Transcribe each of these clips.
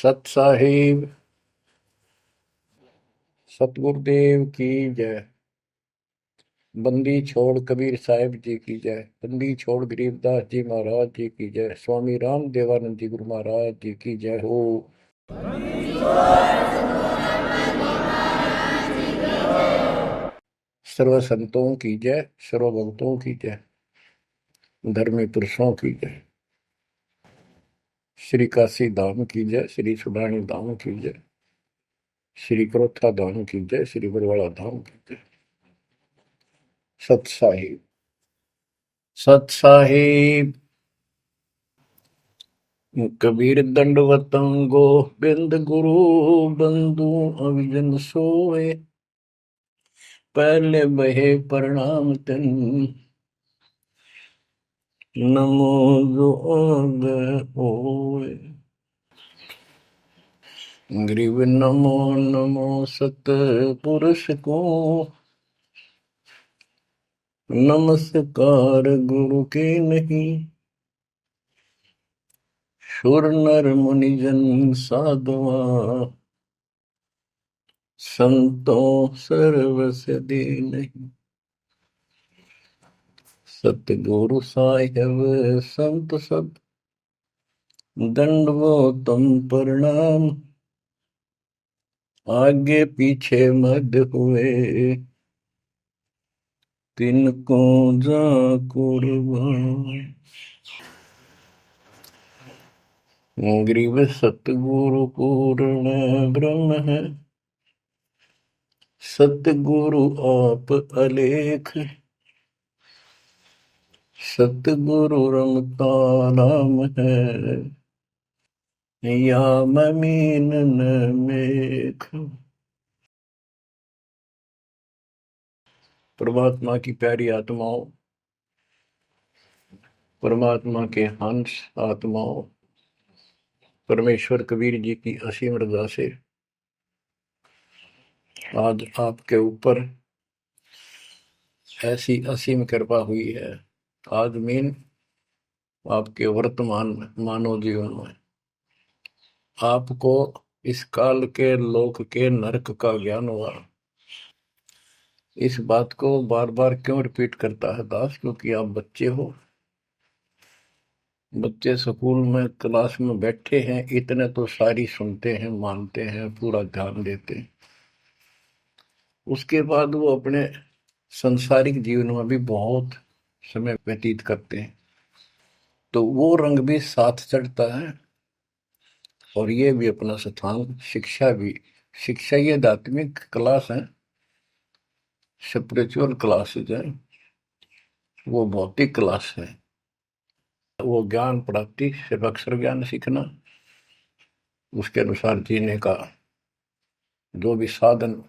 सत साहिब सतगुरुदेव की जय। बंदी छोड़ कबीर साहिब जी की जय। बंदी छोड़ गरीबदास जी महाराज जी की जय। स्वामी राम देवानंद जी गुरु महाराज जी की जय हो। सर्व संतों की जय, सर्व भक्तों की जय, धर्मी पुरुषों की जय। श्री काशी धाम की जय, श्री सुडानी धाम की जय, श्री क्रोथा धाम की जय, श्री बरवाड़ा धाम की जय। सत साहिब सत साहिब। कबीर दंडवतम गोबिंद गुरु बंधु अविजन सोए। पहले बहे प्रणाम तन नमो जोग होए। ग्रीव नमो नमो सत पुरुष को नमस्कार गुरु के नहीं। सुर नर मुनिजन साधुआ संतों सर्वस दे नहीं। सतगुरु साहिब संत सब दंडवतम प्रणाम। आगे पीछे मद हुए तिनको जा कुर्बान। ग्रीव सतगुरु पूर्ण ब्रह्म है, सतगुरु आप अलेख। सतगुरु रमता नाम है, या ममीन मेख। परमात्मा की प्यारी आत्माओं, परमात्मा के हंस आत्माओं, परमेश्वर कबीर जी की असीम रजा से आज आपके ऊपर ऐसी असीम कृपा हुई है। आज मीन आपके वर्तमान मानव जीवन में आपको इस काल के लोक के नरक का ज्ञान हुआ। इस बात को बार बार क्यों रिपीट करता है दास? क्योंकि आप बच्चे हो। बच्चे स्कूल में क्लास में बैठे हैं, इतने तो सारी सुनते हैं, मानते हैं, पूरा ध्यान देते हैं। उसके बाद वो अपने संसारिक जीवन में भी बहुत समय व्यतीत करते हैं, तो वो रंग भी साथ चढ़ता है। और ये भी अपना स्थान, शिक्षा भी। शिक्षा ये आध्यात्मिक क्लास है, स्पिरिचुअल क्लासेज है, वो भौतिक क्लास है। वो ज्ञान प्राप्ति सिर्फ अक्षर ज्ञान सीखना, उसके अनुसार जीने का जो भी साधन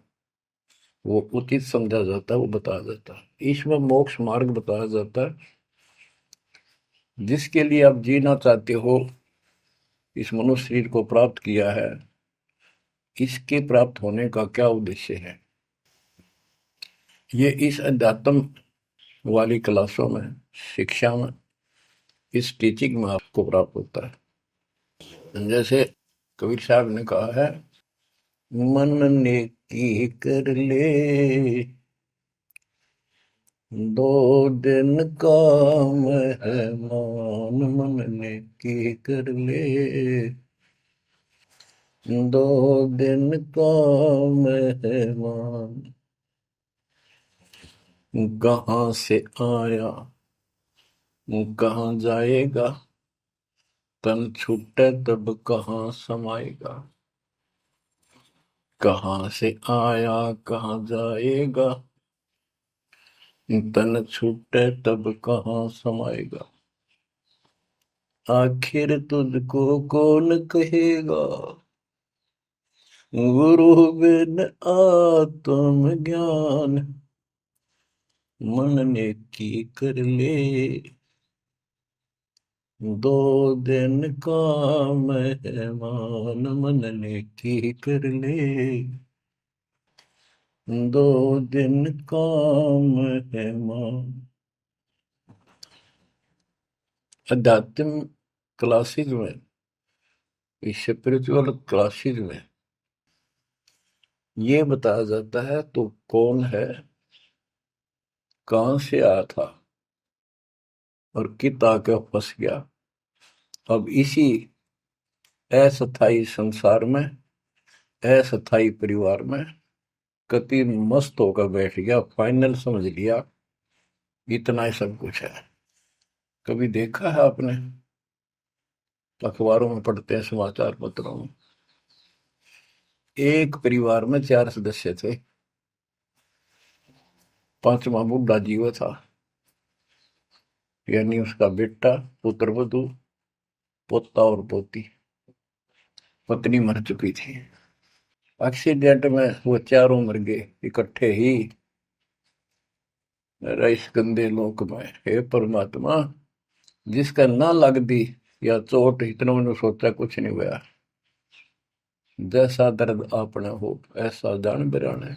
वो उचित समझा जाता है वो बताया जाता है। ईश्वर मोक्ष मार्ग बताया जाता है, जिसके लिए आप जीना चाहते हो, इस मनुष्य शरीर को प्राप्त किया है, इसके प्राप्त होने का क्या उद्देश्य है। ये इस अध्यात्म वाली क्लासों में, शिक्षा में, इस टीचिंग में आपको प्राप्त होता है। जैसे कबीर साहब ने कहा है, मन ने की कर ले दो दिन काम है मान। मन ने की कर ले दो दिन काम है मान। कहाँ से आया कहाँ जाएगा, तन छूटे तब कहाँ समाएगा। कहाँ से आया कहाँ जाएगा, तन छूटे तब कहाँ समाएगा। आखिर तुझको कौन कहेगा, गुरु बिन आत्म ज्ञान। मन ने की कर ले दो दिन काम है मान। मन ने की कर ले दो दिन काम है मान। अध्यात्म क्लासेज में इस स्पिरिचुअल क्लासेज में ये बताया जाता है तो कौन है, कहां से आया था और कित आके फंस गया। अब इसी अस्थाई संसार में, अस्थाई परिवार में कति मस्त होकर बैठ गया, फाइनल समझ लिया इतना ही सब कुछ है। कभी देखा है आपने, अखबारों में पढ़ते हैं, समाचार पत्रों में, एक परिवार में 4 सदस्य थे, पांचवा बुढ़ा जीव था, यानी उसका बेटा, पुत्र वधू, पोता और पोती। पत्नी मर चुकी थी। एक्सीडेंट में वो चारों मर गए इकट्ठे ही। इस गंदे लोक में हे परमात्मा, जिसका ना लग दी या चोट, इतना मैंने सोचा कुछ नहीं हुआ। जैसा दर्द आपने हो ऐसा जान बिराने।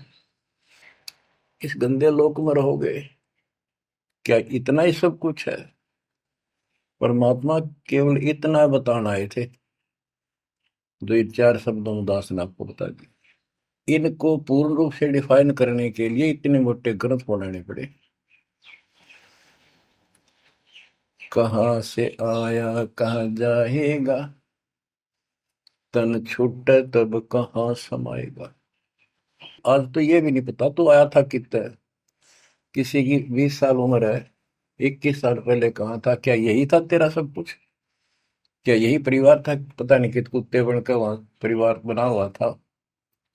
इस गंदे लोक में रहोगे, क्या इतना ही सब कुछ है? परमात्मा केवल इतना बताना आए थे, जो ये 4 शब्दों में दास ने आपको बता दी। इनको पूर्ण रूप से डिफाइन करने के लिए इतने मोटे ग्रंथ बनाने पड़े। कहाँ से आया कहाँ जाएगा, तन छूट तब कहाँ समाएगा। आज तो ये भी नहीं पता तो आया था कितना। किसी की 20 साल उम्र है, 21 साल पहले कहाँ था? क्या यही था तेरा सब कुछ? क्या यही परिवार था? पता नहीं कित कुत्ते बनकर वहां परिवार बना हुआ था,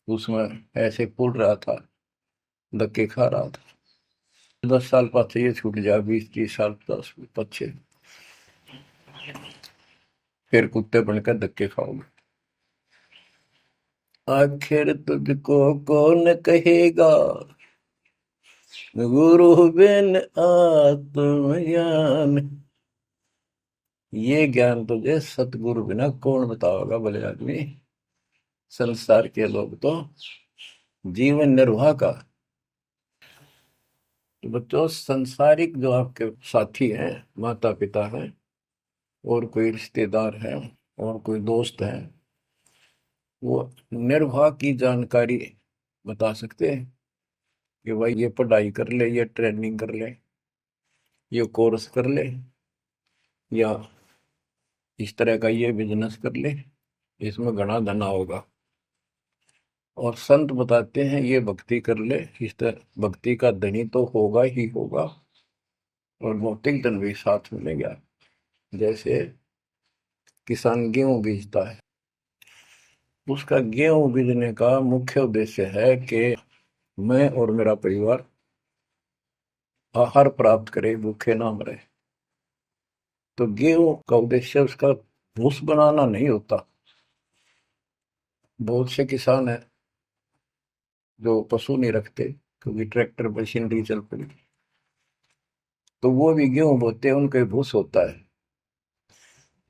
उसमें ऐसे फूल रहा था, धक्के खा रहा था। 10 साल पाछे ये छूट जाए, 20-30 साल 10 पीछे, फिर कुत्ते बनकर धक्के खाओगे। आखिर तुझको कौन कहेगा, गुरु बिन आत्मज्ञान। ये ज्ञान तुझे सतगुरु बिना कौन बताओगा भले आदमी। संसार के लोग तो जीवन निर्वाह का। तो बच्चों, संसारिक जो आपके साथी हैं, माता पिता हैं, और कोई रिश्तेदार हैं, और कोई दोस्त हैं, वो निर्वाह की जानकारी बता सकते हैं कि भाई ये पढ़ाई कर ले, ये ट्रेनिंग कर ले, ये कोर्स कर ले, या इस तरह का ये बिजनेस कर ले, इसमें घना धना होगा। और संत बताते हैं ये भक्ति कर ले, इस तरह भक्ति का धनी तो होगा ही होगा, और भौतिक धन भी साथ मिलेगा। जैसे किसान गेहूं बीजता है, उसका गेहूं बीजने का मुख्य उद्देश्य है कि मैं और मेरा परिवार आहार प्राप्त करे, भूखे ना मरे। तो गेहूं का उद्देश्य उसका भूस बनाना नहीं होता। बहुत से किसान हैं जो पशु नहीं रखते, क्योंकि ट्रैक्टर मशीनरी चल पड़ी, तो वो भी गेहूं बोते हैं, उनका भूस होता है।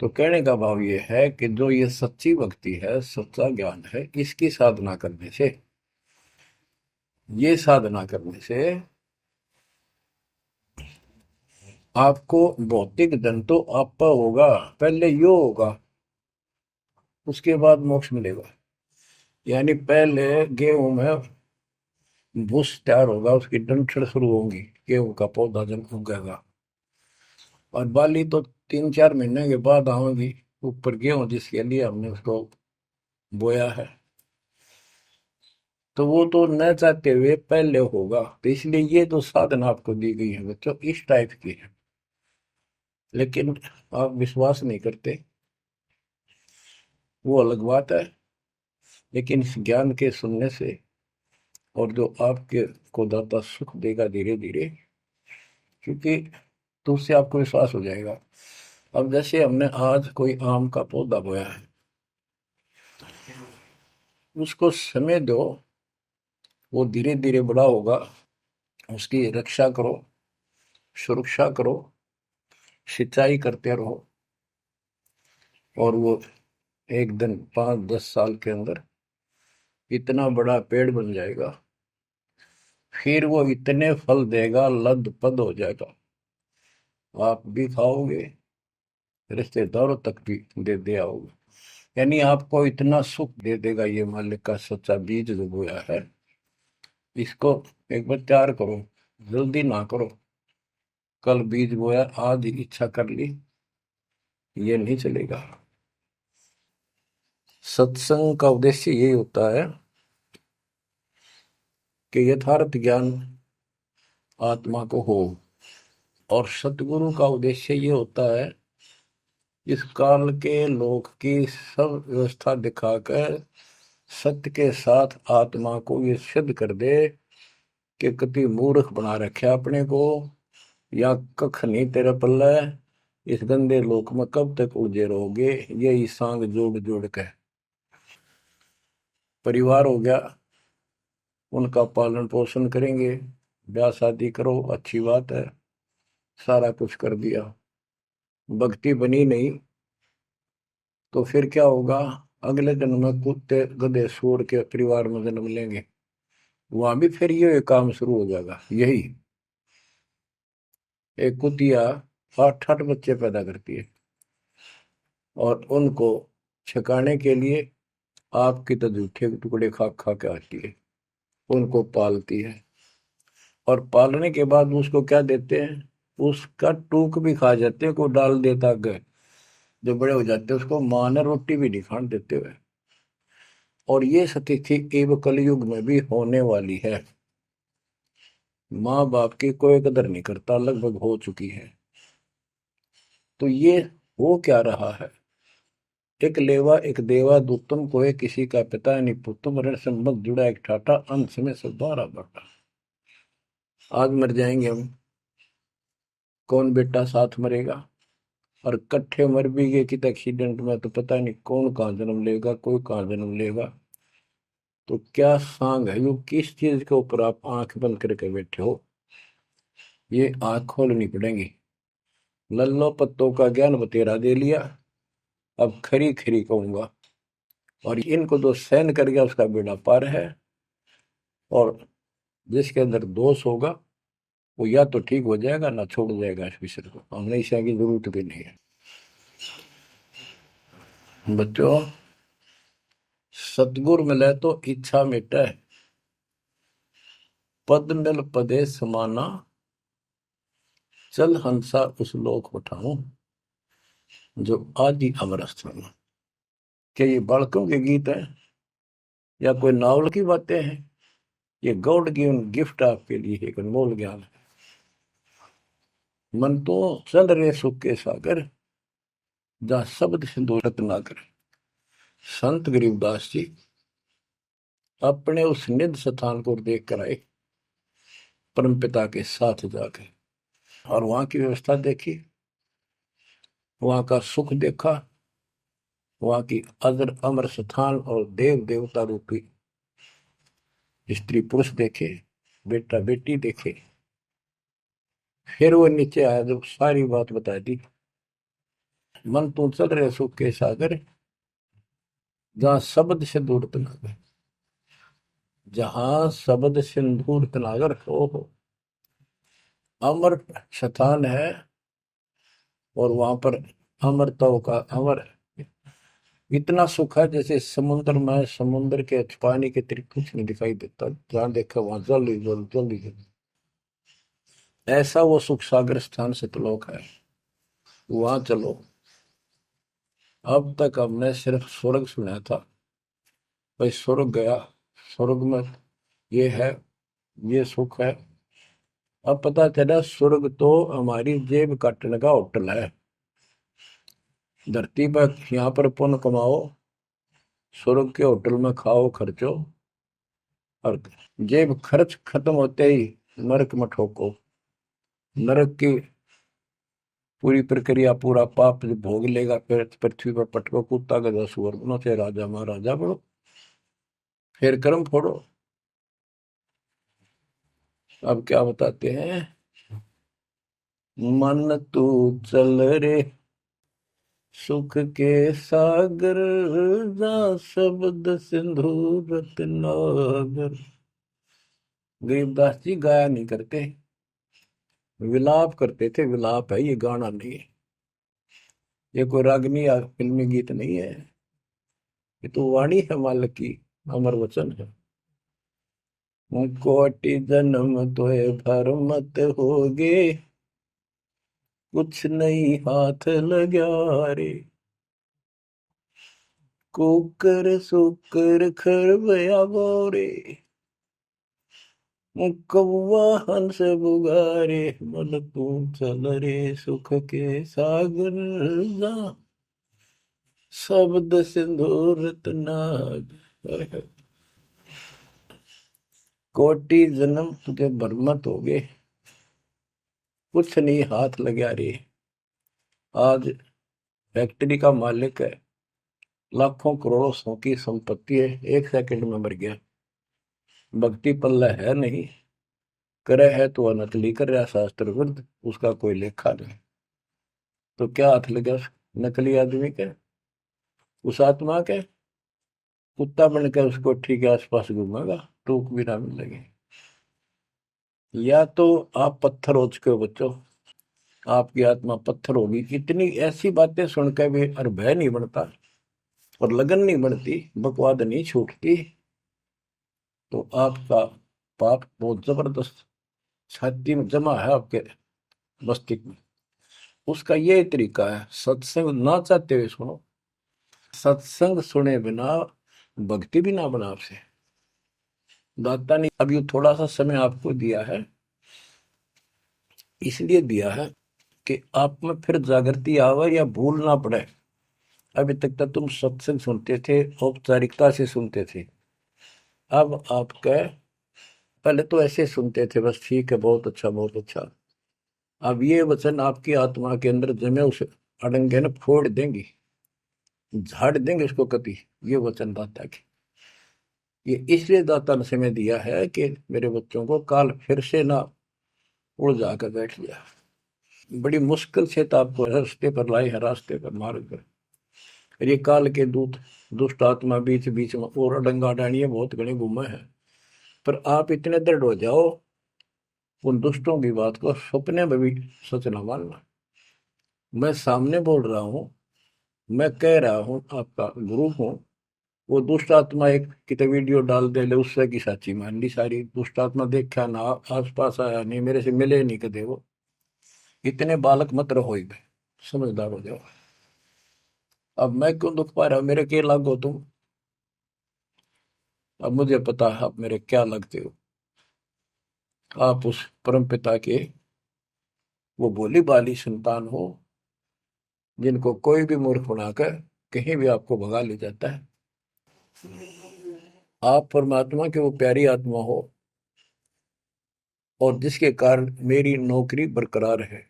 तो कहने का भाव ये है कि जो ये सच्ची भक्ति है, सच्चा ज्ञान है, इसकी साधना करने से, ये साधना करने से आपको भौतिक धन तो आपका होगा, पहले यो होगा, उसके बाद मोक्ष मिलेगा। यानी पहले गेहूं में भूस तैयार होगा, उसकी डंठल शुरू होंगी, गेहूं का पौधा जब उगेगा, और बाली तो 3-4 महीने के बाद आएगी ऊपर, गेहूं जिसके लिए हमने उसको बोया है। तो वो तो न चाहते हुए पहले होगा। तो इसलिए ये जो साधना आपको दी गई है बच्चों, इस टाइप की है। लेकिन आप विश्वास नहीं करते, वो अलग बात है। लेकिन इस ज्ञान के सुनने से, और जो आपके को दाता सुख देगा धीरे धीरे, क्योंकि तो उससे आपको विश्वास हो जाएगा। अब जैसे हमने आज कोई आम का पौधा बोया है, उसको समय दो, वो धीरे धीरे बड़ा होगा, उसकी रक्षा करो, सुरक्षा करो, सिंचाई करते रहो, और वो एक दिन 5-10 साल के अंदर इतना बड़ा पेड़ बन जाएगा। फिर वो इतने फल देगा, लद पद हो जाएगा, आप भी खाओगे, रिश्तेदारों तक भी दे दे आओगे। यानी आपको इतना सुख दे देगा ये मालिक का सच्चा बीज जो बोया है, इसको एक बार तैयार करो, जल्दी ना करो। कल बीज बोया, आज इच्छा कर ली, ये नहीं चलेगा। सत्संग का उद्देश्य यही होता है कि यथार्थ ज्ञान आत्मा को हो, और सतगुरु का उद्देश्य ये होता है इस काल के लोक की सब व्यवस्था दिखाकर सत्य के साथ आत्मा को ये सिद्ध कर दे कि कति मूर्ख बना रखे अपने को, या कख नहीं तेरे पल्ले, इस गंदे लोक में कब तक उलझे रहोगे। यही सांग जोड़ जोड़ के परिवार हो गया, उनका पालन पोषण करेंगे, ब्याह शादी करो, अच्छी बात है, सारा कुछ कर दिया, भक्ति बनी नहीं तो फिर क्या होगा? अगले जन्म में कुत्ते गधे सूअर के परिवार में जन्म लेंगे, वहां भी फिर ये काम शुरू हो जाएगा। यही एक कुतिया 8-8 बच्चे पैदा करती है, और उनको छकाने के लिए आपकी तो जूठे टुकड़े खा खा के आती है, उनको पालती है, और पालने के बाद उसको क्या देते हैं? उसका टूक भी खा जाते हैं, को डाल देता गए, जो बड़े हो जाते हैं उसको माँ ने रोटी भी नहीं खाने देते हुए। और ये स्थिति एवं कलयुग में भी होने वाली है। माँ बाप की कोई कदर नहीं करता, लगभग हो चुकी है। तो ये हो क्या रहा है? एक लेवा एक देवा दूतम को है, किसी का पिता नहीं पुतम, ऋण संबंध जुड़ा एक ठाटा, अंत में सब बारह बाटा। आज मर जाएंगे हम, कौन बेटा साथ मरेगा? और कट्ठे मर भी गए कित एक्सीडेंट में, तो पता नहीं कौन कहाँ जन्म लेगा, कोई कहाँ जन्म लेगा। तो क्या सांग है यो? किस चीज के ऊपर आप आंख बंद करके बैठे हो? ये आंख खोलनी पड़ेगी। लल्लो पत्तों का ज्ञान बतेरा दे लिया, अब खरी खरी कहूंगा। और इनको जो सहन कर गया उसका बेड़ा पार है, और जिसके अंदर दोष होगा वो या तो ठीक हो जाएगा ना छोड़ जाएगा इस विषय को। हमने इस की जरूरत भी नहीं है। बच्चों, सतगुर मिले तो इच्छा मिटे, पद मिल पदे समाना, चल हंसा उस लोक उठाऊं जो आदि अमर स्थान। क्या ये बालकों के गीत हैं या कोई नावल की बातें हैं? ये गॉड गिवन गिफ्ट आपके लिए एक अनमोल ज्ञान है। मन तो चल रहे सुख के सागर, जहाँ शब्द सिंधु रत्नाकर। संत गरीबदास जी अपने उस निध स्थान को देख कर आए, परम पिता के साथ जाकर, और वहां की व्यवस्था देखी, वहां का सुख देखा, वहां की अजर अमर स्थान और देव देवता रूपी स्त्री पुरुष देखे, बेटा बेटी देखे। फिर वो नीचे आया, जब सारी बात बता दी। मन तू चल रहे सुख के सागर, जहां शब्द से दूर तनागर, जहां शब्द सिंदूर तनागर हो अमर स्थान है। और वहां पर अमरताओं का अमर इतना सुख है, जैसे समुद्र में समुद्र के पानी के तरीके कुछ नहीं दिखाई देता, जहां देखा वहां जल ही जल, जल ही जल। ऐसा वो सुख सागर स्थान सतलोक है, वहां चलो। अब तक हमने सिर्फ स्वर्ग सुना था, भाई स्वर्ग गया, स्वर्ग में ये है, ये सुख है। अब पता चला स्वर्ग तो हमारी जेब काटने का होटल है। धरती पर यहाँ पर पुण्य कमाओ, स्वर्ग के होटल में खाओ खर्चो, और जेब खर्च खत्म होते ही नरक में ठोको। नरक की पूरी प्रक्रिया, पूरा पाप जो भोग लेगा, फिर पृथ्वी पर पटको, कुत्ता गधा सुअर बनो, चाहे राजा महाराजा बनो, फिर कर्म फोड़ो। अब क्या बताते हैं? मन तू चल रे सुख के सागर, जा शब्द सिंधु रत्नागर। गरीबदास जी गाया नहीं करते, विलाप करते थे। विलाप है, ये गाना नहीं है, ये कोई रागनी या फिल्मी गीत नहीं है। ये तो वाणी है मालिक की, अमर वचन है। कोटि जन्म तोय भर मत होगे, कुछ नहीं हाथ लगा रे। कुकर सुकर खरबया बोरे, कौवा हंस बुगारे, मन तू चल रे सुख के सागर जा, शब्द सिंदूर नाग। कोटि जन्म तुझे बरमत हो गए, कुछ नहीं हाथ लगा रे। आज फैक्ट्री का मालिक है, लाखों करोड़ों सौ की संपत्ति है, एक सेकंड में मर गया। भक्ति पल्ला है नहीं, करे है तो नकली कर रहा शास्त्र विरुद्ध, उसका कोई लेखा नहीं। तो क्या हाथ लगा उस नकली आदमी के, उस आत्मा के? कुत्ता बन के उसको ठीक है आसपास घूमेगा, टूक भी ना मिलेगी। या तो आप पत्थर हो चुके हो बच्चों, आपकी आत्मा पत्थर होगी। इतनी ऐसी बातें सुनकर भी और भय नहीं बनता और लगन नहीं बनती, बकवाद नहीं छूटती, तो आपका पाप बहुत जबरदस्त छाती में जमा है आपके मस्तिष्क में। उसका ये तरीका है, सत्संग ना चाहते हुए सुनो। सत्संग सुने बिना भक्ति भी ना बना आपसे। दाता ने अब ये थोड़ा सा समय आपको दिया है, इसलिए दिया है कि आप में फिर जागृति आवे या भूल ना पड़े। अभी तक तो तुम सत्संग सुनते थे, औपचारिकता से सुनते थे। अब आपका, पहले तो ऐसे सुनते थे बस, ठीक है बहुत अच्छा बहुत अच्छा। अब ये वचन आपकी आत्मा के अंदर जमे, उसे अड़ंगे न फोड़ देंगी, झाड़ देंगे उसको कति। ये वचन दाता की, ये इसलिए दाता ने समय दिया है कि मेरे बच्चों को काल फिर से ना उड़ जाकर बैठ गया। बड़ी मुश्किल से तो आपको रास्ते पर लाए हैं, रास्ते पर मार्ग पर। ये काल के दूत दुष्ट आत्मा बीच बीच में और अडंगा डाणिए बहुत घने घूमे हैं, पर आप इतने दृढ़ हो जाओ, उन दुष्टों की बात को सपने में भी सच न मानना। मैं सामने बोल रहा हूँ, मैं कह रहा हूँ, आपका गुरु हूँ। वो दुष्ट आत्मा एक कितने वीडियो डाल दे ले, उससे की साची मान ली सारी। दुष्ट आत्मा देखा ना, आस पास आया नहीं, मेरे से मिले नहीं कदे वो। इतने बालक मत रहो, समझदार हो जाओ। अब मैं क्यों दुख पा रहा हूँ, मेरे के लागो तुम। अब मुझे पता है आप मेरे क्या लगते हो। आप उस परम पिता के वो भोली भाली संतान हो, जिनको कोई भी मूर्ख बनाकर कहीं भी आपको भगा ले जाता है। आप परमात्मा के वो प्यारी आत्मा हो, और जिसके कारण मेरी नौकरी बरकरार है,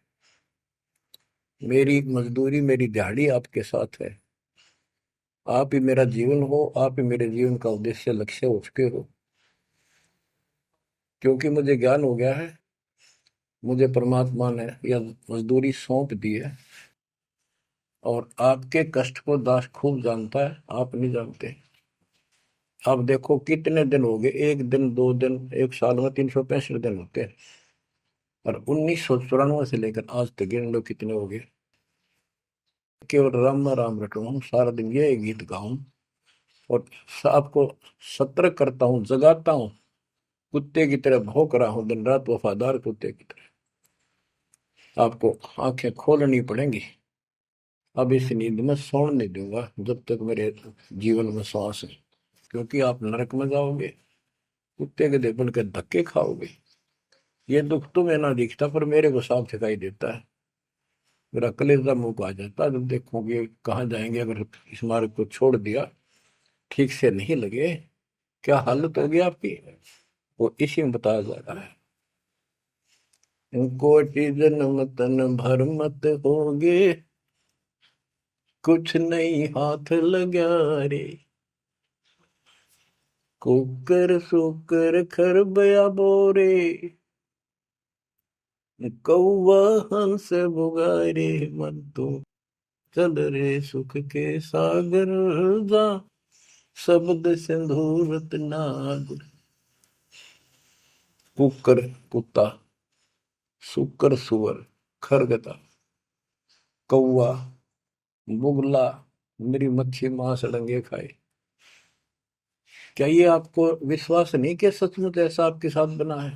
मेरी मजदूरी मेरी दिहाड़ी आपके साथ है। आप ही मेरा जीवन हो, आप ही मेरे जीवन का उद्देश्य लक्ष्य हो चुके हो। क्योंकि मुझे ज्ञान हो गया है, मुझे परमात्मा ने यह मजदूरी सौंप दी है। और आपके कष्ट को दास खूब जानता है, आप नहीं जानते। अब देखो कितने दिन हो गए, एक दिन दो दिन, एक साल में 365 दिन होते हैं, और 1994 से लेकर आज तक गिन लो कितने हो गए। केवल राम राम रटूं, सारा दिन ये गीत गाऊं, और आपको सतर्क करता हूँ, जगाता हूँ। कुत्ते की तरह भौंक रहा हूँ दिन रात, वफादार कुत्ते की तरह। आपको आंखें खोलनी पड़ेंगी। अब इस नींद में सोने नहीं दूंगा जब तक मेरे जीवन में श्वास है, क्योंकि आप नरक में जाओगे, कुत्ते के दे बन के धक्के खाओगे। ये दुख तुम्हें ना दिखता, पर मेरे को साफ दिखाई देता है। मेरा कलेजा मुंह को आ जाता है जब देखोगे कहाँ जाएंगे अगर इस मार्ग को छोड़ दिया, ठीक से नहीं लगे, क्या हालत होगी आपकी। वो इसी में बताया जा रहा है। कोटि जन्म तन भर मत होगे, कुछ नहीं हाथ लगा रे। कुकर सुकर खरबया बोरे, कौवा हंस बुगारे, मन तो चल रे सुख के सागर जा, शब्द सिंधूरत नाग। कुकर कुत्ता, सुकर सुअर, खरगता, कौवा, बुगला, मेरी मच्छी मांस अड़ंगे खाए। क्या ये आपको विश्वास नहीं कि सचमुच ऐसा आपके साथ बना है?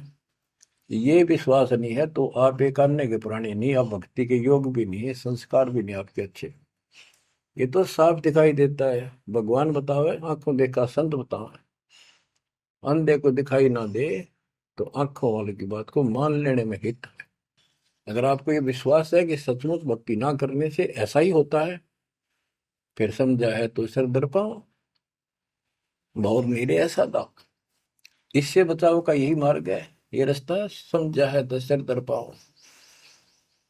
ये विश्वास नहीं है तो आप एक अन्य के प्राणी नहीं, आप भक्ति के योग भी नहीं है, संस्कार भी नहीं आपके अच्छे। ये तो साफ दिखाई देता है। भगवान बताओ है, आंखों देखा संत बताओ है। अंधे को दिखाई ना दे तो आंखों वाले की बात को मान लेने में हित है। अगर आपको ये विश्वास है कि सचमुच भक्ति ना करने से ऐसा ही होता है, फिर समझा है तो सिर दर पाओ, बहुत मेरे ऐसा था। इससे बचाव का यही मार्ग है, ये रास्ता। समझा है तो सिर दर पाओ।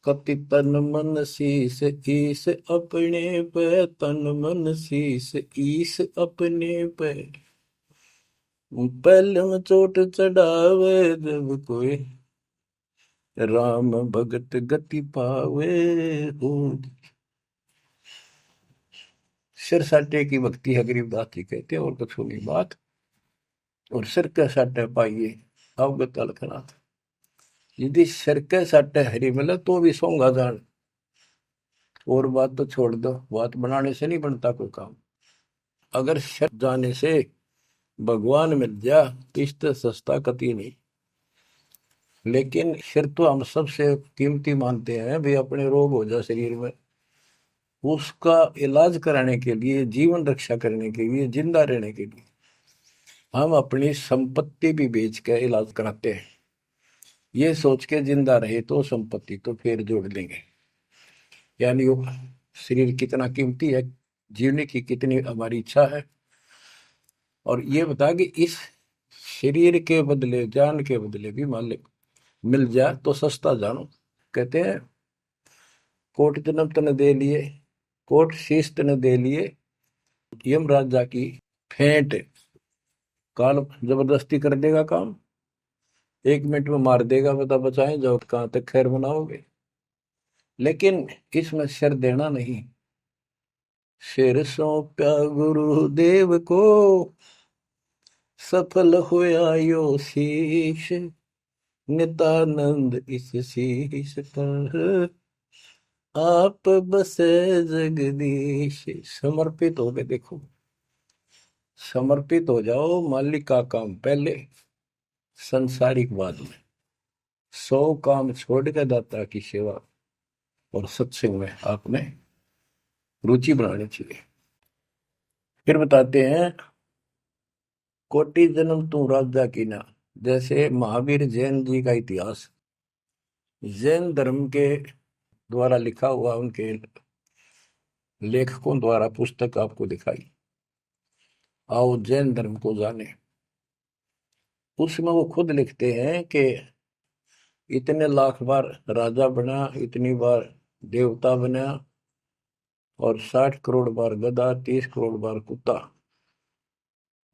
कति तन मन शीस ईस अपने पे, तन मन शीस ईस अपने पे। पहले में चोट चढ़ावे जब कोई, राम भगत गति पावे हो। सिर साटे की भक्ति है, गरीबदास जी कहते हैं, और कुछ होगी बात। और सिर के साटे पाइए अवगत अलखनाथ। यदि सिर के साटे हरी मिले तो भी सोंगा जान। और बात तो छोड़ दो, बात बनाने से नहीं बनता कोई काम। अगर सिर जाने से भगवान मिल जा तो इससे सस्ता कति नहीं। लेकिन सिर तो हम सबसे कीमती मानते हैं भाई। अपने रोग हो जाए शरीर में, उसका इलाज कराने के लिए, जीवन रक्षा करने के लिए, जिंदा रहने के लिए हम अपनी संपत्ति भी बेच के इलाज कराते हैं। ये सोच के जिंदा रहे तो संपत्ति तो फिर जोड़ लेंगे। यानी वो शरीर कितना कीमती है, जीने की कितनी हमारी इच्छा है। और ये बता कि इस शरीर के बदले, जान के बदले भी मालिक मिल जाए तो सस्ता जानो। कहते हैं कोट जन्म तन दे लिए, कोट शीश तन दे लिए, यम राजा की फेंट। काल जबरदस्ती कर देगा काम, 1 मिनट में मार देगा, बता बचाएं जाओ कहां तक खैर बनाओगे। लेकिन इसमें सिर देना नहीं। सिर सौंपा गुरुदेव को, सफल होया यो शीश। नित्यानंद इस शीश पर आप बसे जगदीश। समर्पित हो गए, देखो समर्पित हो जाओ। मालिक का काम पहले, संसारिक बाद में। 100 काम छोड़ के दाता की सेवा और सत्संग में आपने रुचि बनानी चाहिए। फिर बताते हैं कोटि जन्म तू राजा की ना। जैसे महावीर जैन जी का इतिहास जैन धर्म के द्वारा लिखा हुआ, उनके लेखकों द्वारा पुस्तक आपको दिखाई। आओ जैन धर्म को जाने। उसमें वो खुद लिखते हैं कि इतने लाख बार राजा बना, इतनी बार देवता बना, और 60 करोड़ बार गधा, 30 करोड़ बार कुत्ता।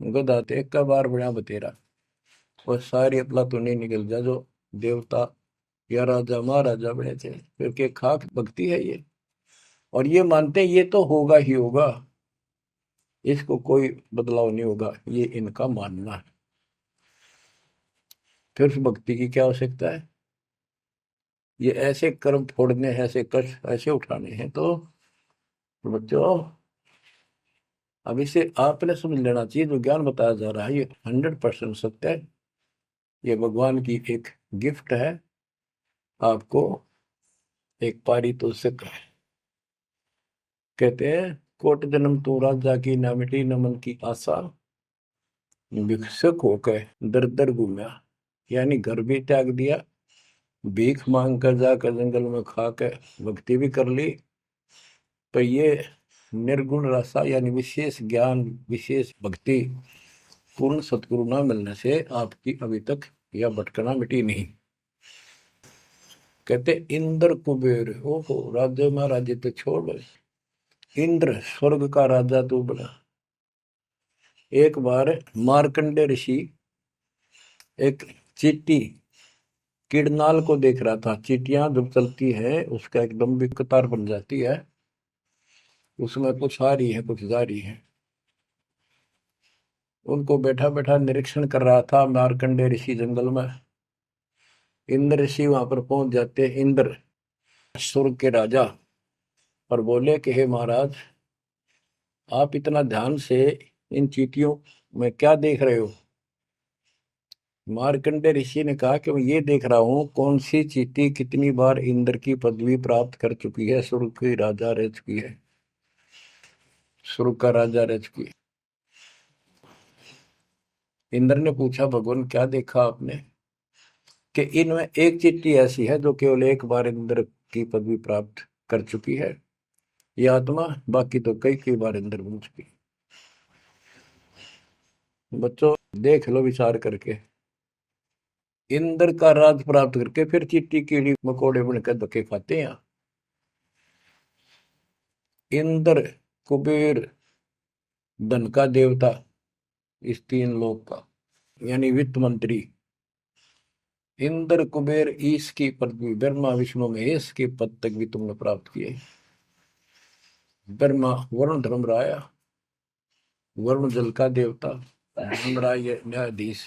गधा तो एक का बार बना बतेरा। और सारी अपला तो नहीं निकल जा जो देवता या राजा महाराजा बने थे, क्योंकि खाक भक्ति है ये। और ये मानते हैं ये तो होगा ही होगा, इसको कोई बदलाव नहीं होगा, ये इनका मानना है। फिर उस भक्ति की क्या आवश्यकता है? ये ऐसे कर्म फोड़ने हैं, ऐसे कष्ट ऐसे उठाने हैं। तो बच्चों अब इसे आपने समझ लेना चाहिए, जो ज्ञान बताया जा रहा है ये 100% सत्य है। ये भगवान की एक गिफ्ट है आपको, एक पारितोषिक है। कहते हैं कोट जन्म तू राजा की, ना मिटी न मन की आशा। भिक्षुक होकर दर दर घूमा, यानी घर भी त्याग दिया, भीख मांग कर जाकर जंगल में खा कर भक्ति भी कर ली। पर ये निर्गुण रसा यानी विशेष ज्ञान, विशेष भक्ति, पूर्ण सतगुरु न मिलने से आपकी अभी तक यह भटकना मिटी नहीं। कहते इंद्र कुबेर, ओहो राज्य महाराजे तो छोड़, इंद्र स्वर्ग का राजा तू बना। एक बार मार्कंडे ऋषि एक चींटी किड़नाल को देख रहा था। चींटियां जब चलती है उसका एक लंबी कतार बन जाती है, उसमें कुछ आ रही है कुछ जा रही है। उनको बैठा बैठा निरीक्षण कर रहा था मार्कंडे ऋषि जंगल में। इंद्र ऋषि वहां पर पहुंच जाते, इंद्र स्वर्ग के राजा, और बोले कि हे महाराज, आप इतना ध्यान से इन चींटियों मैं क्या देख रहे हो? मार्कंडे ऋषि ने कहा कि मैं ये देख रहा हूँ कौन सी चींटी कितनी बार इंद्र की पदवी प्राप्त कर चुकी है, स्वर्ग की राजा रह चुकी है, स्वर्ग का राजा रह चुकी है। इंद्र ने पूछा, भगवान क्या देखा आपने? कि इनमें एक चींटी ऐसी है जो केवल एक बार इंद्र की पदवी प्राप्त कर चुकी है, ये आत्मा, बाकी तो कई कई बार इंद्र बन चुकी है। बच्चों देख लो विचार करके, इंद्र का राज प्राप्त करके फिर चींटी कीड़ी मकोड़े बनकर धक्के खाते हैं। इंद्र, कुबेर, धन का देवता, इस तीन लोक का, यानी वित्त मंत्री, इंद्र कुबेर ईश की पदवी, ब्रह्मा विष्णु महेश के पद तक भी तुमने प्राप्त किए। ब्रह्मा वरुण धर्मराय, वरुण जल का देवता, धर्मराय न्यायाधीश,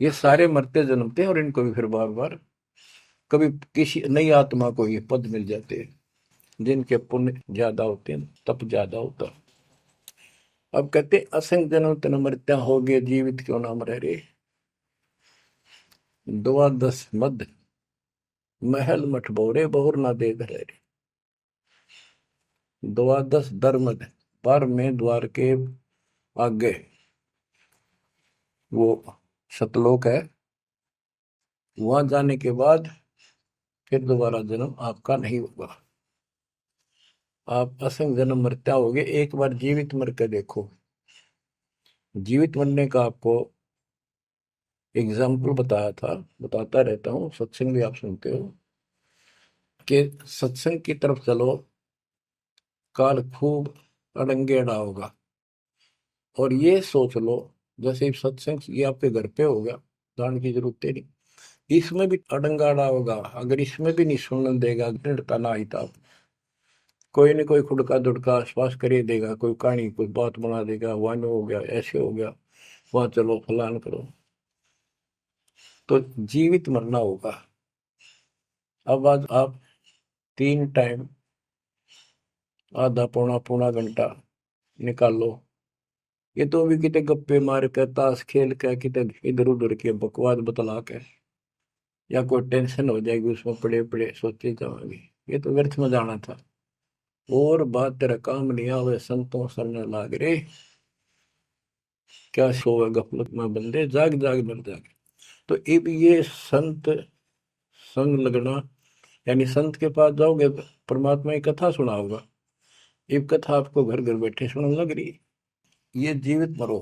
ये सारे मरते जन्मते हैं और इनको भी फिर बार बार कभी किसी नई आत्मा को ये पद मिल जाते हैं जिनके पुण्य ज्यादा होते हैं, तप ज्यादा होता। अब कहते असंग जन्म तन मृत्या हो गए, जीवित क्यों नाम रह रे। द्वादश मद महल मठ बोरे, बहुर ना दे धरे रे। द्वादश धर्मद, पर में द्वार के आगे वो सतलोक है, वहां जाने के बाद फिर दोबारा जन्म आपका नहीं होगा। आप असंग जन्म मरता होगे, एक बार जीवित मर के देखो। जीवित मरने का आपको एग्जाम्पल बताया था, बताता रहता हूँ, सत्संग भी आप सुनते हो, कि सत्संग की तरफ चलो, काल खूब अड़ंगेड़ा होगा। और ये सोच लो जैसे सत्संग ये आपके घर पे हो गया, जान की जरूरत है नहीं, इसमें भी अड़ंगाड़ा होगा। अगर इसमें भी नहीं सुनने देगा, दृढ़ता ना आई था, कोई न कोई खुड़का दुड़का आश्वास कर ही देगा, कोई कहानी कोई बात बना देगा, वहां हो गया, ऐसे हो गया, वहां चलो फलान करो, तो जीवित मरना होगा। अब आज आप 3 टाइम आधा पौना पौना घंटा निकालो, ये तो भी कितने गप्पे मार के, ताश खेल के, कितने इधर उधर के बकवास बतला के, या कोई टेंशन हो जाएगी उसमें पड़े पड़े सोचे जाओगे, ये तो व्यर्थ में जाना था। और बात तेरा काम नहीं आवे, संतों सरने लाग रे, क्या सोवे गफलत में बंदे, जाग जाग मर जागे। तो अब ये संत संग लगना, यानी संत के पास जाओगे परमात्मा की कथा सुना होगा, ये कथा आपको घर घर बैठे सुनने लग रही है। ये जीवित मरो,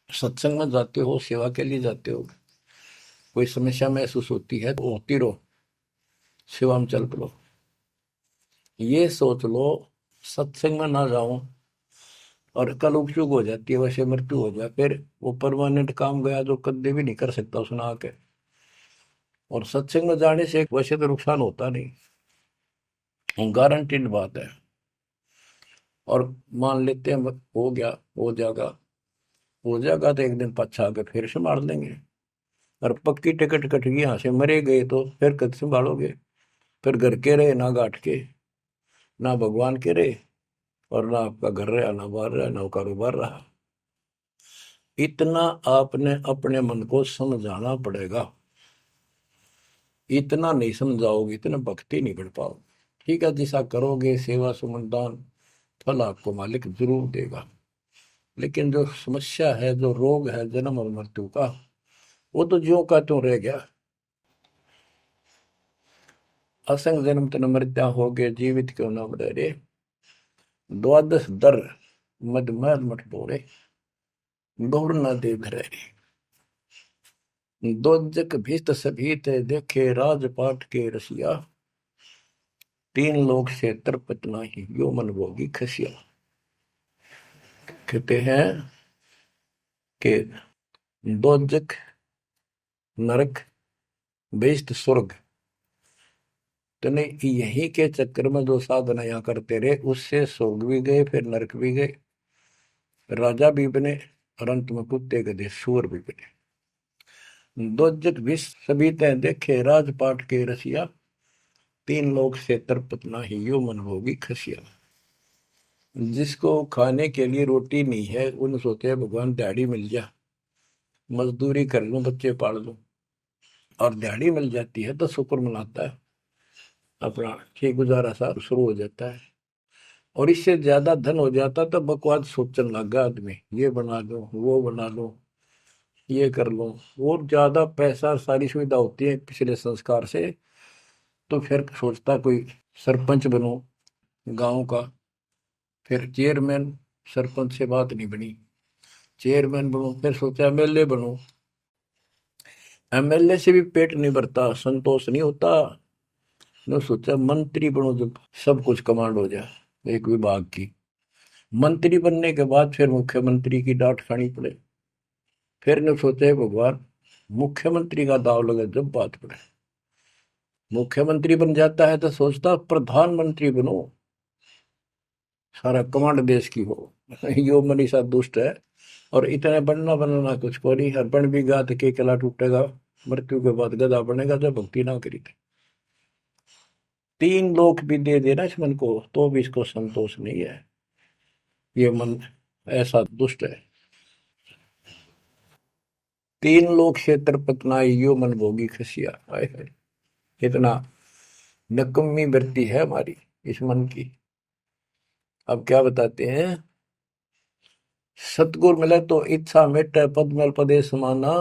सत्संग में जाते हो, सेवा के लिए जाते हो, कोई समस्या महसूस होती है तो होती रहो, सेवा में चल पड़ो। ये सोच लो सत्संग में ना जाऊं और कल उपचुक हो जाती है, वैसे मृत्यु हो जाए, फिर वो परमानेंट काम गया जो कभी भी नहीं कर सकता सुना के। और सत्संग में जाने से वैसे तो नुकसान होता नहीं, गारंटीड बात है। और मान लेते हैं हो गया, हो जाएगा, हो जाएगा तो एक दिन पछा के फिर संभाल लेंगे। और पक्की टिकट कट गई, यहाँ से मरे गए तो फिर कद संभालोगे? फिर घर के रहे ना घाट के, ना भगवान के रहे, और ना आपका घर रहा, ना बाहर रहा, ना कारोबार रहा। इतना आपने अपने मन को समझाना पड़ेगा, इतना नहीं समझाओगे इतना भक्ति नहीं कर पाओगे। ठीक है, जैसा करोगे सेवा सुमन दान, फल आपको मालिक जरूर देगा। लेकिन जो समस्या है, जो रोग है जन्म और मृत्यु का, वो तो ज्यों का त्यों रह गया। असंग जन्म तन मृत्या हो गए, जीवित क्यों नाम रह रे। द्वादश दर मद मठ बोरे, गौर न दे धरे। दोजक भीत सभीत देखे, राजपाट के रसिया, तीन लोग से तरपत नाही, यो मन भोगी खसिया। कहते हैं कि दोजक नरक बेस्ट स्वर्ग, तूने यही के चक्कर में जो साधना यहाँ करते रहे, उससे स्वर्ग भी गए, फिर नरक भी गए, राजा भी बने, और अंत में कुत्ते गधे सूअर भी बने। दोजक भी सभी तय देखे, राजपाट के रसिया, तीन लोग से तरपत नाही, यो मन भोगी खसिया। जिसको खाने के लिए रोटी नहीं है उन सोचते हैं भगवान दिहाड़ी मिल जा, मजदूरी कर लूं, बच्चे पाल लूं, और दिहाड़ी मिल जाती है तो शुक्र मनाता है, अपना ठीक गुजारा सा शुरू हो जाता है। और इससे ज्यादा धन हो जाता तो बकवास सोचने लगा आदमी, ये बना लो, वो बना लो, ये कर लो। और ज्यादा पैसा सारी सुविधा होती है पिछले संस्कार से, तो फिर सोचता कोई सरपंच बनो गांव का, फिर चेयरमैन, सरपंच से बात नहीं बनी, चेयरमैन बनो, फिर सोचा एमएलए बनो, एमएलए से भी पेट नहीं भरता, संतोष नहीं होता, ने सोचा मंत्री बनो, जब सब कुछ कमांड हो जाए एक विभाग की। मंत्री बनने के बाद फिर मुख्यमंत्री की डांट खानी पड़े, फिर ने सोचा भगवान मुख्यमंत्री का दाव लगे जब बात पड़े, मुख्यमंत्री बन जाता है तो सोचता प्रधानमंत्री बनो, सारा कमांड देश की हो। यो मनीषा दुष्ट है, और इतने बनना बनना कुछ को नहीं, हर बन भी गा तो के किला टूटेगा, मृत्यु के बाद गधा बनेगा जब भक्ति ना करी थी। 3 लोक भी दे देना इस मन को तो भी इसको संतोष नहीं है, ये मन ऐसा दुष्ट है। 3 लोक क्षेत्र पतनाई यो मन भोगी खसिया, हाय हाय, इतना नकम्मी वृत्ति है हमारी इस मन की। अब क्या बताते हैं, सतगुर मिले तो इच्छा मिटे, पद मल पदे समाना,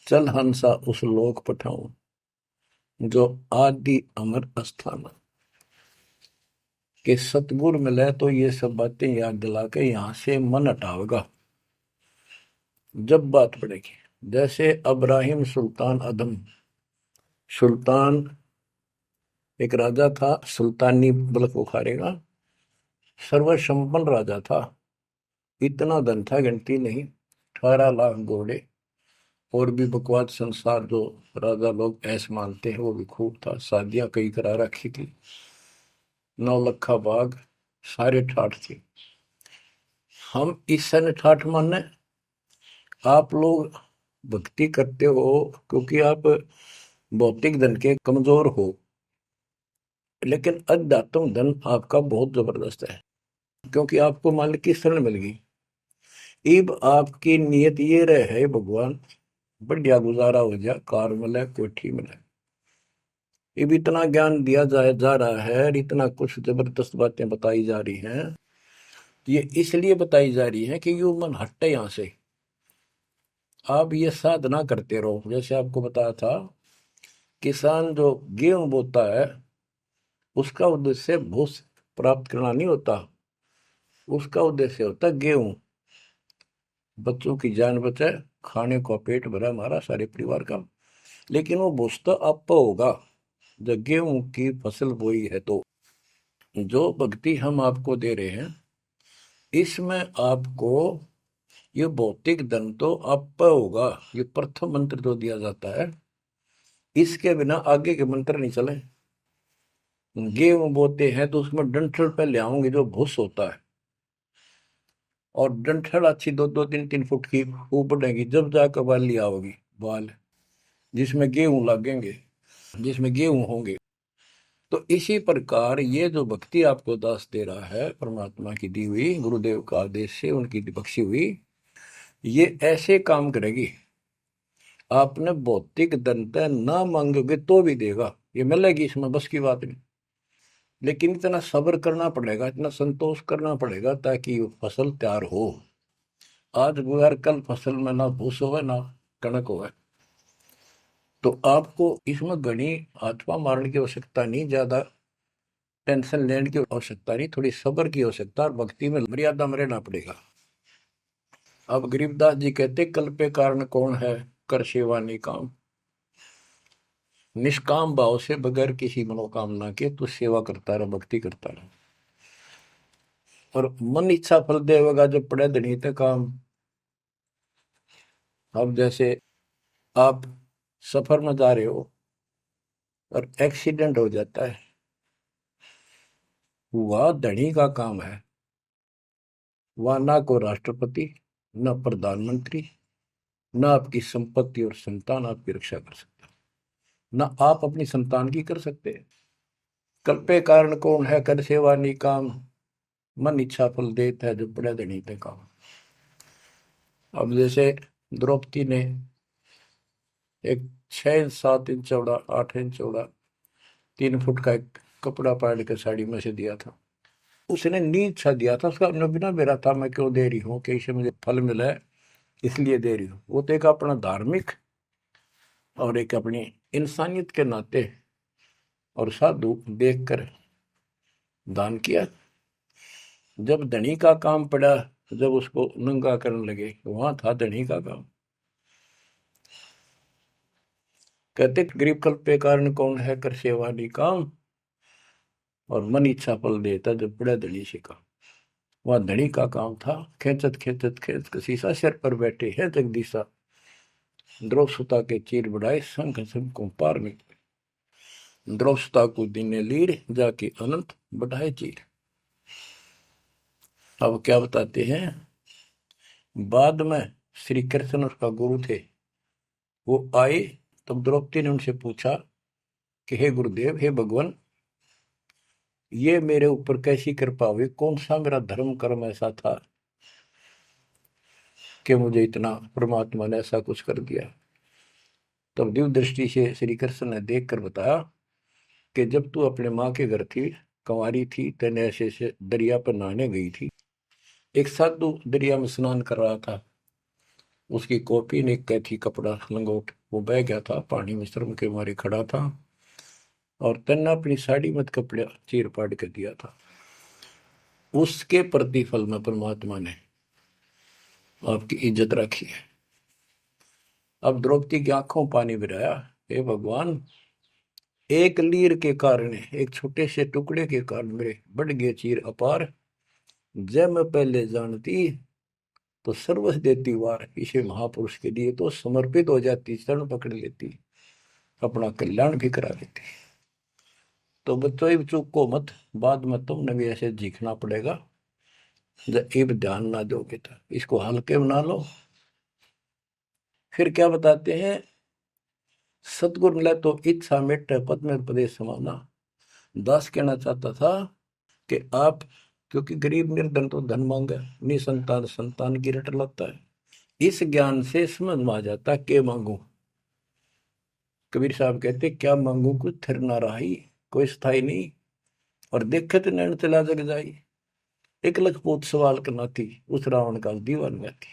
चल हंसा उस लोक पठाऊं, जो आदि अमर अस्थान। कि सतगुर मिले तो ये सब बातें याद दिला के यहां से मन हटावेगा जब बात पड़ेगी। जैसे अब्राहिम सुल्तान अदम, सुल्तान एक राजा था, सुल्तानी मुल्क उखाड़ेगा, सर्वसंपन्न राजा था, इतना धन था गिनती नहीं, 18 लाख घोड़े, और भी बकवास संसार जो राजा लोग ऐसे मानते हैं वो भी खूब था, शादियां कई करा रखी थी, 9 लखा बाग, सारे ठाठ थी। हम इस सन ठाठ माने, आप लोग भक्ति करते हो क्योंकि आप भौतिक धन के कमजोर हो, लेकिन अध्यात्म धन आपका बहुत जबरदस्त है, क्योंकि आपको मालिक की शरण मिल गई। इब आपकी नियत ये रहे भगवान बढ़िया गुजारा हो जाए, कार मिले, कोठी मिले। इब इतना ज्ञान दिया जाए जा रहा है, इतना कुछ जबरदस्त बातें बताई जा रही हैं, ये इसलिए बताई जा रही है कि यू मन हटे यहां से। आप ये साधना करते रहो, जैसे आपको बताया था, किसान जो गेहूं बोता है उसका उद्देश्य भूस प्राप्त करना नहीं होता, उसका उद्देश्य होता है गेहूं, बच्चों की जान बचे, खाने को पेट भरा हमारा सारे परिवार का। लेकिन वो भूस तो आप होगा जब गेहूं की फसल बोई है। तो जो भक्ति हम आपको दे रहे हैं इसमें आपको ये भौतिक धन तो आप होगा, ये प्रथम मंत्र जो दिया जाता है, इसके बिना आगे के मंत्र नहीं चले। गेहूं बोते हैं तो उसमें डंठल पे ले आओगे जो भूस होता है, और डंठल अच्छी 2-2, 3-3 फुट की ऊपर बढ़ेगी, जब जाकर बाली आओगी, बाल जिसमें गेहूं लगेंगे, जिसमें गेहूं होंगे। तो इसी प्रकार ये जो भक्ति आपको दास दे रहा है, परमात्मा की दी हुई, गुरुदेव का आदेश से उनकी बख्शी हुई, ये ऐसे काम करेगी, आपने भौतिक धनता ना मांगोगे तो भी देगा, ये मिलेगी, इसमें बस की बात नहीं। लेकिन इतना सब्र करना पड़ेगा, इतना संतोष करना पड़ेगा ताकि फसल तैयार हो। आज गुजर कल फसल में ना भूस होवे ना कणक होवे। तो आपको इसमें घनी आत्मा मारने की आवश्यकता नहीं, ज्यादा टेंशन लेने की आवश्यकता नहीं, थोड़ी सब्र की आवश्यकता, और भक्ति में मर्यादा में रहना पड़ेगा। अब गरीबदास जी कहते कल पे कारण कौन है, कर सेवा निकाम, निष्काम भाव से बगैर किसी मनोकामना के तू सेवा करता रहे, भक्ति करता रहे, और मन इच्छा फल देगा जब पड़े धनी ते काम। अब जैसे आप सफर में जा रहे हो और एक्सीडेंट हो जाता है, वह धनी का काम है, वह ना को राष्ट्रपति, न प्रधानमंत्री, न आपकी संपत्ति और संतान आपकी रक्षा कर सकता, न आप अपनी संतान की कर सकते, कल्पे कारण कौन है कर सेवा निकाम, मन इच्छा फल देता है जो पड़े धनी पे काम। अब जैसे द्रौपदी ने एक 6 इंच 7 इंच चौड़ा 8 इंच चौड़ा 3 फुट का एक कपड़ा पाड़ के साड़ी में से दिया था। उसने नीच सा दिया था, उसका अपना बिना मेरा था, मैं क्यों दे रही हूँ कि इससे मुझे फल मिला है इसलिए दे रही हूँ। वो तो एक अपना धार्मिक और एक अपनी इंसानियत के नाते और साधु देखकर दान किया। जब धनी का काम पड़ा, जब उसको नंगा करने लगे, वहां था धनी का काम। कहते गरीब कल्प पे कारण कौन है कर सेवा निकाम, और मन इच्छा फल देता जब बड़ा धनी से काम। वह धनी का काम था, खेचत खेचत खेच कसीसा सिर पर बैठे है जगदीशा, द्रौपसुता के चीर बढ़ाए संघ संघ को पार में, द्रौपसुता को दिने लीर जाके अनंत बढ़ाए चीर। अब क्या बताते हैं, बाद में श्री कृष्ण उसका गुरु थे, वो आए तब द्रौपदी ने उनसे पूछा कि हे गुरुदेव, हे भगवान, ये मेरे ऊपर कैसी कृपा हुई, कौन सा मेरा धर्म कर्म ऐसा था कि मुझे इतना परमात्मा ने ऐसा कुछ कर दिया। तब दिव्य दृष्टि से श्री कृष्ण ने देख कर बताया कि जब तू अपने माँ के घर थी, कंवारी थी, तेने ऐसे से दरिया पर नहाने गई थी, एक साधु दरिया में स्नान कर रहा था, उसकी कॉपी ने कैथी कपड़ा लंगोट वो बह गया था, पानी में शर्म के मारे खड़ा था, और तेने अपनी साड़ी मत कपड़ा चीर पाड़ के दिया था। उसके प्रतिफल में परमात्मा ने आपकी इज्जत रखी है। अब द्रौपदी की आंखों पानी बिराया, हे भगवान, एक लीर के कारण, एक छोटे से टुकड़े के कारण मेरे बढ़ गए चीर अपार, जब मैं पहले जानती तो सर्वस देती वार, इसे महापुरुष के लिए तो समर्पित हो जाती, शरण पकड़ लेती, अपना कल्याण भी करा लेती। तो बच्चों चूक को मत, बाद में तुमने भी ऐसे जीखना पड़ेगा, जब एक ध्यान ना दोगे तो इसको हल्के बना लो। फिर क्या बताते हैं, सतगुरु मिला तो इच्छा मिट पद में प्रदेश समाना। दास कहना चाहता था कि आप, क्योंकि गरीब निर्धन तो धन मांगे, निसंतान संतान की रट लगता है, इस ज्ञान से समझ में आ जाता के मांगू। कबीर साहब कहते क्या मांगू कुछ थिर ना रही, कोई स्थाई नहीं, और देखे तो नैन चला जग जाई, एक लख पूत सवाल करना थी, उस रावण का दीवान गाती,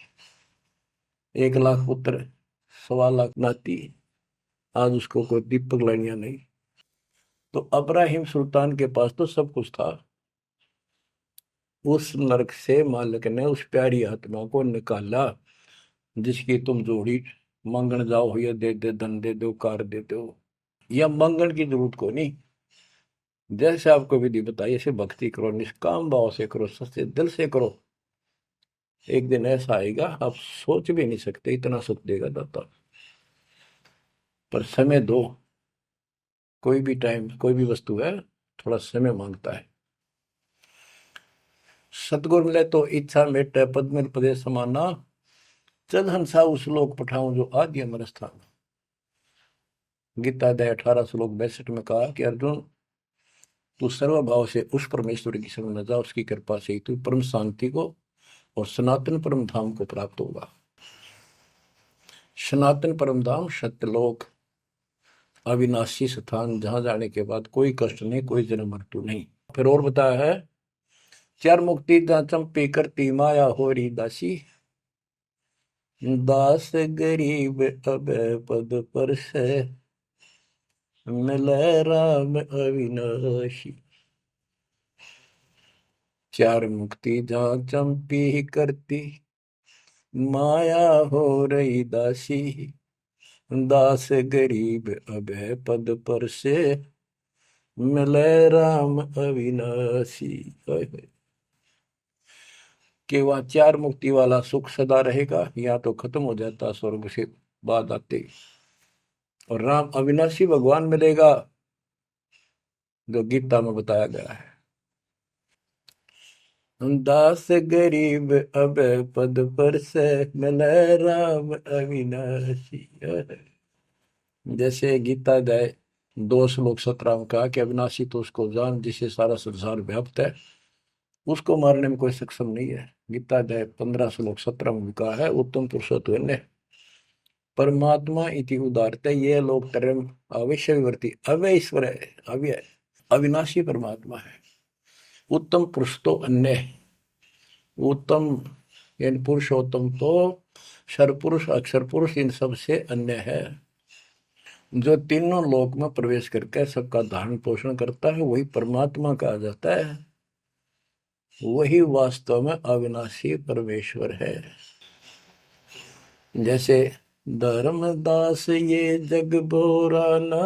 1 लाख पुत्र 1.25 लाख नाती, आज उसको कोई दीपक लाइनिया नहीं। तो अब्राहिम सुल्तान के पास तो सब कुछ था, उस नरक से मालिक ने उस प्यारी आत्मा को निकाला, जिसकी तुम जोड़ी मांगण जाओ, या दे दे धन दे दो कार दे दो, या मांगण की जरूरत को नहीं। जैसे आपको विधि बताई ऐसे भक्ति करो, निष्काम भाव से करो, सच्चे दिल से करो, एक दिन ऐसा आएगा आप सोच भी नहीं सकते, इतना सुख देगा दाता। पर समय दो, कोई भी टाइम कोई भी वस्तु है थोड़ा समय मांगता है। सतगुर मिले तो इच्छा मेटे पद में प्रदेश समाना, चल हंसा उस लोक पठाऊं जो आदि अमर स्थान। गीता अध्याय 18 श्लोक 62 में कहा कि अर्जुन, तू सर्वभाव से उस परमेश्वर की शरण में जा, उसकी कृपा से तू परम शांति को और सनातन परम धाम को प्राप्त होगा। सनातन परम धाम सत्यलोक, अविनाशी स्थान, जहां जाने के बाद कोई कष्ट नहीं, कोई जन्म मृत्यु नहीं। फिर और बताया है, चार मुक्ति जहां चंपी करती माया होरी दासी, दास गरीब अब पद पर से मिले राम अविनाशी। चार मुक्ति जहां चंपी करती माया हो रही दासी, दास गरीब अब पद पर से मिले राम अविनाशी। कि वह चार मुक्ति वाला सुख सदा रहेगा, या तो खत्म हो जाता स्वर्ग से बाद आते, और राम अविनाशी भगवान मिलेगा, जो गीता में बताया गया है। दास गरीब अब पद पर से मिले राम अविनाशी। जैसे गीता जाए 2 श्लोक 17 में कहा कि अविनाशी तो उसको जान जिससे सारा संसार व्याप्त है, उसको मारने में कोई सक्षम नहीं है। गीता अध्याय 15 श्लोक 17 में भी कहा है उत्तम पुरुषोत्तम परमात्मा इति उदारते ये लोग तरम अवश्य विवर्ती अव्यय ईश्वर है, अव्यय अविनाशी परमात्मा है। उत्तम पुरुष तो अन्य है। उत्तम यानी पुरुषोत्तम तो सर्वपुरुष अक्षर पुरुष इन सब से अन्य है। जो तीनों लोक में प्रवेश करके सबका धारण पोषण करता है वही परमात्मा कहा जाता है। वही वास्तव में अविनाशी परमेश्वर है। जैसे धर्मदास ये जग बोरा ना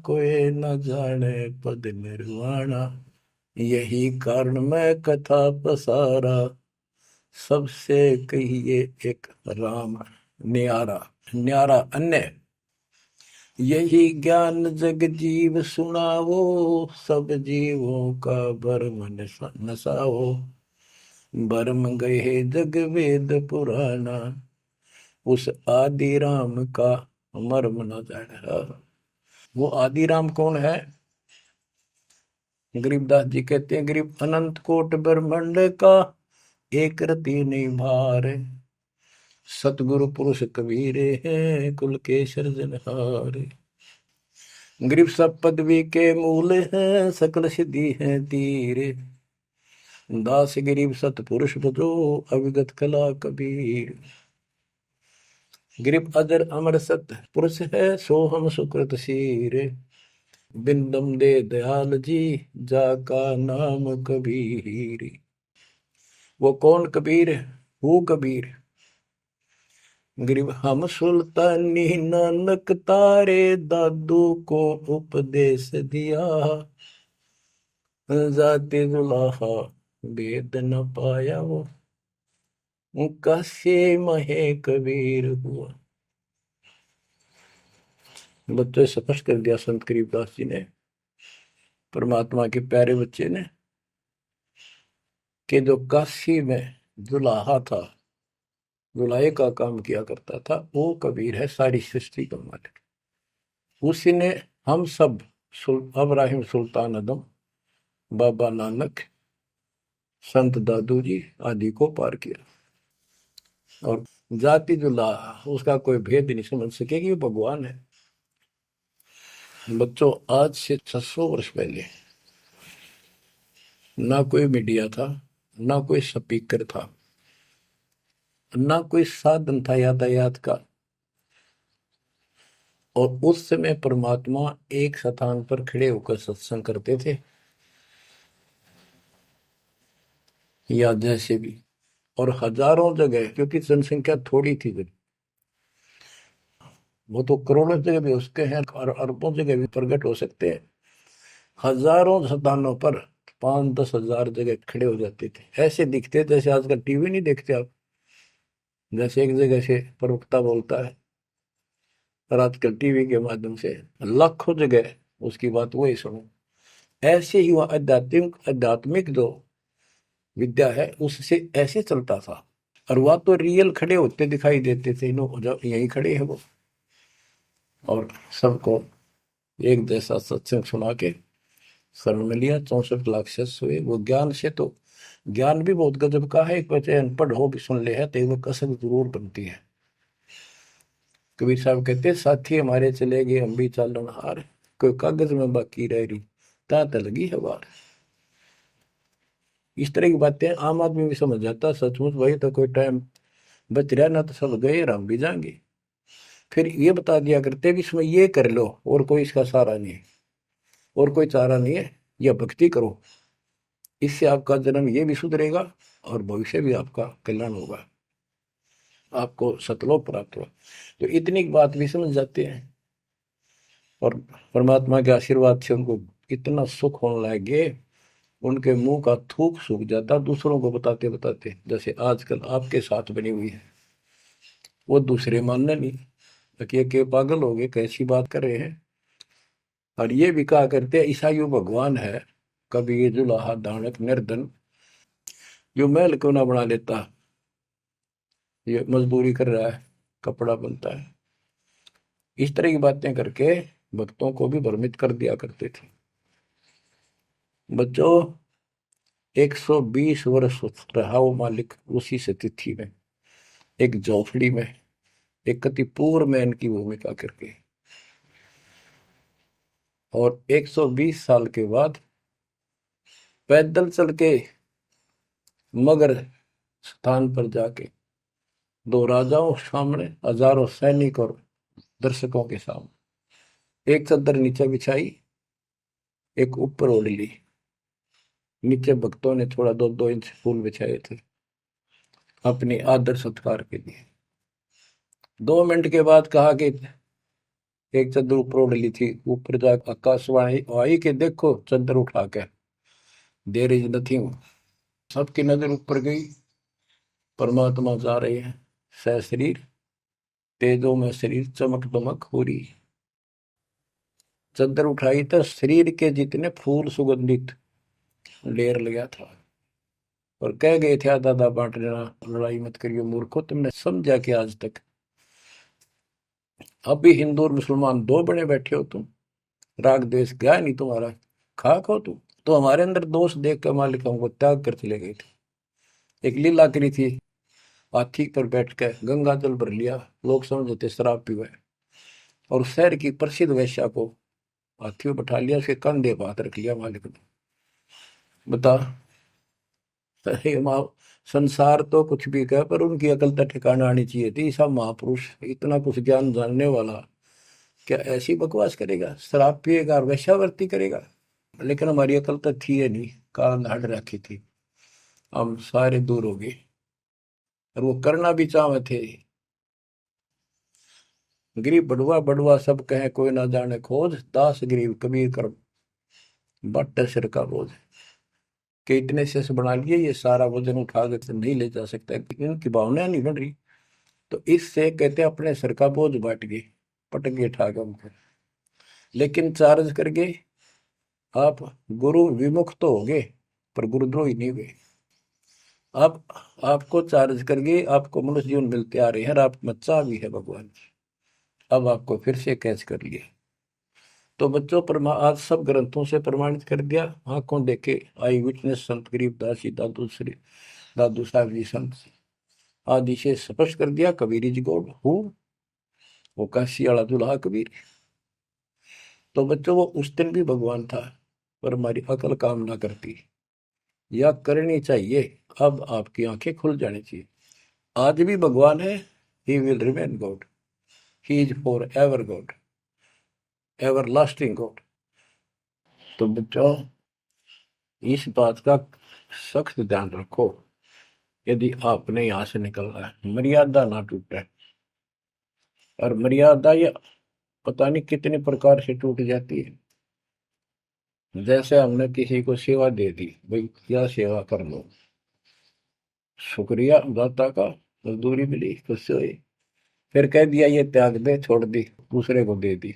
कोई न जाने पद निर्वाणा, यही कारण मैं कथा पसारा सबसे कहिए एक राम न्यारा। न्यारा अन्य यही ज्ञान जग जीव सुनावो, सब जीवों का भरम नसाओ, भरम गए जग वेद पुराना, उस आदि राम का मर्म न जाना। वो आदि राम कौन है? गरीबदास जी कहते हैं गरीब अनंत कोट ब्रह्मांड का एक रति नहीं भार, सतगुरु पुरुष कबीरे हैं कुल के सृजनहार। गरीब सब पदवी के मूल हैं सकल सिद्धि है तीर, दास गरीब सतपुरुष बजो अविगत कला कबीर। गरीब अजर अमर सत पुरुष है सो हम सुकृत शीर, बिंदम दे दयाल जी जाका नाम कबीर। वो कौन कबीर? वो कबीर गरीब हम सुल्तानी नानक तारे दादू को उपदेश दिया, जाते दुलाहा वेद न पाया वो कैसे महे कबीर हुआ। बच्चों स्पष्ट कर दिया संत गरीबदास जी ने, परमात्मा के प्यारे बच्चे ने, कि जो काशी में दुलाहा था, दुलाहे का काम किया करता था, वो कबीर है सारी सृष्टि का मालिक। उसी ने हम सब अब्राहिम सुल्तान आदम, बाबा नानक, संत दादू जी आदि को पार किया। और जाति दुलाहा उसका कोई भेद नहीं समझ सके कि वो भगवान है। बच्चों आज से 600 वर्ष पहले ना कोई मीडिया था, ना कोई स्पीकर था, ना कोई साधन था यातायात का, और उस समय परमात्मा एक स्थान पर खड़े होकर सत्संग करते थे या जैसे भी, और हजारों जगह, क्योंकि जनसंख्या थोड़ी थी जब, वो तो करोड़ों जगह भी उसके हैं और अरबों जगह भी प्रकट हो सकते हैं। हजारों स्थानों पर 5-10 हजार जगह खड़े हो जाते थे, ऐसे दिखते जैसे आजकल टीवी नहीं देखते आप, जैसे एक जगह से प्रवक्ता बोलता है और आजकल टीवी के माध्यम से लाखों जगह उसकी बात वही सुनो। ऐसे ही वह आध्यात्मिक जो विद्या है उससे ऐसे चलता था। और वह तो रियल खड़े होते दिखाई देते थे, यही खड़े है वो, और सबको एक जैसा सत्संग सुना के शरण में लिया। 64 लाख शिष्य हुए। वो ज्ञान से तो ज्ञान भी बहुत गजब का है। एक बच्चे अनपढ़ हो भी सुन ले है तो वो कसक जरूर बनती है। कबीर साहब कहते साथी हमारे चले गए हम भी चालन हार, कोई कागज में बाकी रह रही ता लगी है बार। इस तरह की बातें आम आदमी भी समझ जाता। सचमुच वही तो कोई टाइम बच रहा ना तो सब गए और हम भी जाएंगे। फिर ये बता दिया करते कि इसमें ये कर लो और कोई इसका सहारा नहीं है और कोई चारा नहीं है, यह भक्ति करो, इससे आपका जन्म ये भी सुधरेगा और भविष्य भी आपका कल्याण होगा, आपको सतलोक प्राप्त होगा। तो इतनी बात भी समझ जाते हैं और परमात्मा के आशीर्वाद से उनको इतना सुख होने लगे, उनके मुंह का थूक सूख जाता दूसरों को बताते बताते। जैसे आजकल आपके साथ बनी हुई है, वो दूसरे मानने नहीं कि पागल हो गए कैसी बात कर रहे हैं। और ये भी कहा करते ईसाइयों भगवान है, कभी जुलाहा दानक निर्धन, जो महल क्यों ना बना लेता, ये मजदूरी कर रहा है, कपड़ा बनता है। इस तरह की बातें करके भक्तों को भी भ्रमित कर दिया करते थे। बच्चों 120 वर्ष रहा वो मालिक उसी से तिथि में, एक झोपड़ी में, एक कति पूर्व में इनकी भूमिका करके। और 120 साल के बाद पैदल चल के मगर स्थान पर जाके दो राजाओं सामने, हजारों सैनिक और दर्शकों के सामने एक चादर नीचे बिछाई, एक ऊपर ओढ़ ली। नीचे भक्तों ने थोड़ा 2-2 इंच फूल बिछाए थे अपनी आदर सत्कार के लिए। 2 मिनट के बाद कहा कि एक चादर ऊपर ओढ़ ली थी, ऊपर जाकर आकाशवाणी आई कि देखो चादर उठा के, देर इज नथिंग। सबकी नजर ऊपर गई, परमात्मा जा रहे हैं सशरीर, तेजों में शरीर चमक दमक हो रही। चादर उठाई तो शरीर के जितने फूल सुगंधित ढेर लगा था। और कह गए थे दादा बांट लेना, लड़ाई मत करियो मूर्खो, तुमने समझा कि आज तक अभी हिंदू और मुसलमान दो बने बैठे हो तुम, राग द्वेष गया नहीं तुम्हारा, खाक हो तुम। तो हमारे अंदर दोष देख कर मालिक हमको त्याग कर चले गए थे। एक लीला करी थी, हाथी पर बैठ कर गंगा जल भर लिया, लोग समझते थे शराब पीवा है, और शहर की प्रसिद्ध वैश्या को हाथी में बैठा लिया, उसके कंधे पर हाथ रख लिया मालिक ने। बता, अरे माँ, संसार तो कुछ भी कहे पर उनकी अकल तो ठिकाना आनी चाहिए थी। सब महापुरुष इतना कुछ ज्ञान जानने वाला क्या ऐसी बकवास करेगा, शराब पिएगा और वेश्यावृत्ति करेगा। लेकिन हमारी अकल तो थी है नहीं, काल हट रखी थी, हम सारे दूर हो गए। और वो करना भी चाहे थे। गरीब बड़ुआ बड़ुआ सब कहे कोई ना जाने खोज, दास गरीब कबीर कर बट सिर का बोझ। कि इतने शेष बना लिए, ये सारा वजन उठा कर नहीं ले जा सकता, इनकी भावना नहीं बन रही। तो इससे कहते अपने सर का बोझ बांट गए, पटक गए उठा के उनको। लेकिन चार्ज करके आप गुरु विमुख तो हो गए, पर गुरुद्रोही नहीं हुए। आप आपको चार्ज करके आपको मनुष्य जीवन मिलते आ रहे हैं, और आप बच्चा भी है भगवान। अब आपको फिर से कैच कर लिया। तो बच्चों आज सब ग्रंथों से प्रमाणित कर दिया, आंखों देखे आई विटनेस संत गरीबदास जी, दादू श्री दादू साहब जी संत आदि से स्पष्ट कर दिया। कबीर जी गॉड हूँ, वो काशी वाला दुल्हा कबीर। तो बच्चों वो उस दिन भी भगवान था, पर हमारी अकल काम ना करती, या करनी चाहिए। अब आपकी आंखें खुल जानी चाहिए। आज भी भगवान है, he will remain God, he is for ever God, ever lasting God. तो बच्चों इस बात का सख्त ध्यान रखो, यदि आपने यहां से निकलना है, मर्यादा ना टूटे। और मर्यादा ये पता नहीं कितने प्रकार से टूट जाती है। जैसे हमने किसी को सेवा दे दी, भाई क्या सेवा कर लो, शुक्रिया दाता का, मजदूरी मिली खुश हुई, फिर कह दिया ये त्याग दे, छोड़ दी, दूसरे को दे दी।